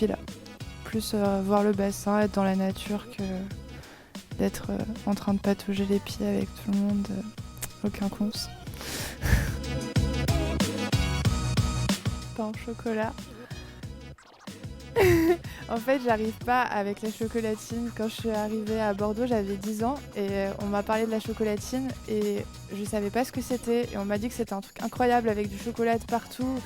là. Plus voir le bassin, être dans la nature que d'être en train de patauger les pieds avec tout le monde. Aucun cons. Pain au chocolat. En fait, j'arrive pas avec la chocolatine. Quand je suis arrivée à Bordeaux, j'avais 10 ans et on m'a parlé de la chocolatine et je savais pas ce que c'était. Et on m'a dit que c'était un truc incroyable avec du chocolat de partout.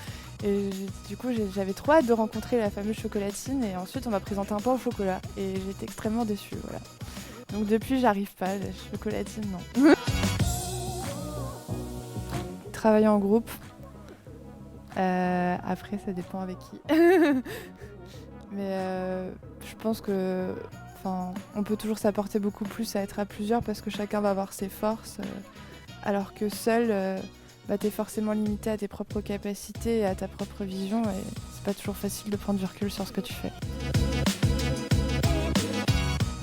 Et du coup, j'avais trop hâte de rencontrer la fameuse chocolatine. Et ensuite, on m'a présenté un pain au chocolat et j'étais extrêmement déçue. Voilà. Donc depuis, j'arrive pas. La chocolatine, non. Travailler en groupe. Après, ça dépend avec qui. Mais je pense que, on peut toujours s'apporter beaucoup plus à être à plusieurs parce que chacun va avoir ses forces, alors que seul, t'es forcément limité à tes propres capacités et à ta propre vision et c'est pas toujours facile de prendre du recul sur ce que tu fais.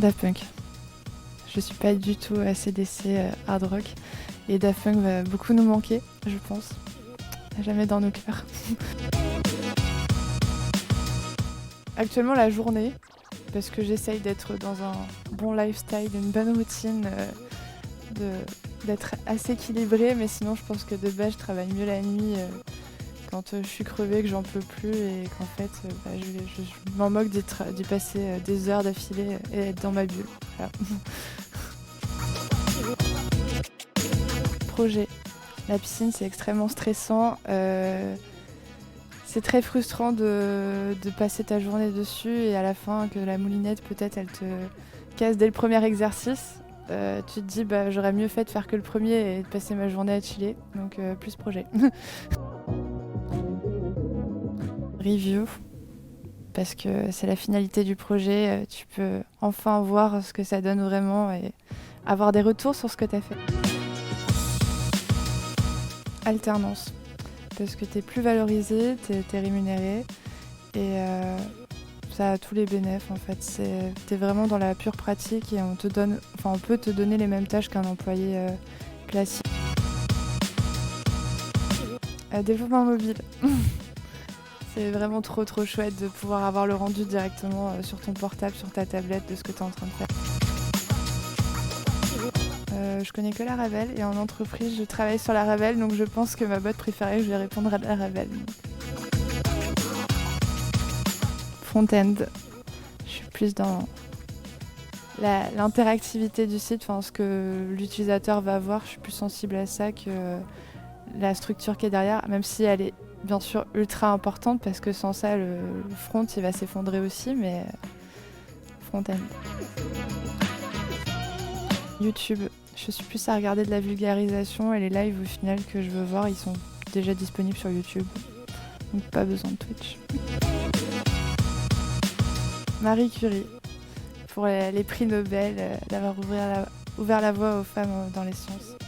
Daft Punk. Je suis pas du tout AC/DC hard rock et Daft Punk va beaucoup nous manquer, je pense. Jamais dans nos cœurs. Actuellement la journée, parce que j'essaye d'être dans un bon lifestyle, une bonne routine, d'être assez équilibrée, mais sinon je pense que de base je travaille mieux la nuit quand je suis crevée, que j'en peux plus et qu'en fait je m'en moque d'y passer des heures d'affilée et être dans ma bulle. Voilà. Projet. La piscine c'est extrêmement stressant. C'est très frustrant de passer ta journée dessus et à la fin que la moulinette peut-être elle te casse dès le premier exercice. Tu te dis j'aurais mieux fait de faire que le premier et de passer ma journée à chiller. Donc plus projet. Review, parce que c'est la finalité du projet. Tu peux enfin voir ce que ça donne vraiment et avoir des retours sur ce que tu as fait. Alternance. Parce que t'es plus valorisé, t'es rémunéré et ça a tous les bénéfices en fait. T'es vraiment dans la pure pratique et on peut te donner les mêmes tâches qu'un employé classique. Développement mobile. C'est vraiment trop chouette de pouvoir avoir le rendu directement sur ton portable, sur ta tablette de ce que t'es en train de faire. Je connais que Laravel et en entreprise je travaille sur Laravel donc je pense que ma boîte préférée je vais répondre à Laravel. Front-end. Je suis plus dans l'interactivité du site, ce que l'utilisateur va voir, je suis plus sensible à ça que la structure qui est derrière, même si elle est bien sûr ultra importante parce que sans ça le front il va s'effondrer aussi, mais front-end. YouTube. Je suis plus à regarder de la vulgarisation et les lives au final que je veux voir, ils sont déjà disponibles sur YouTube. Donc pas besoin de Twitch. Marie Curie, pour les prix Nobel, d'avoir ouvert la voie aux femmes dans les sciences.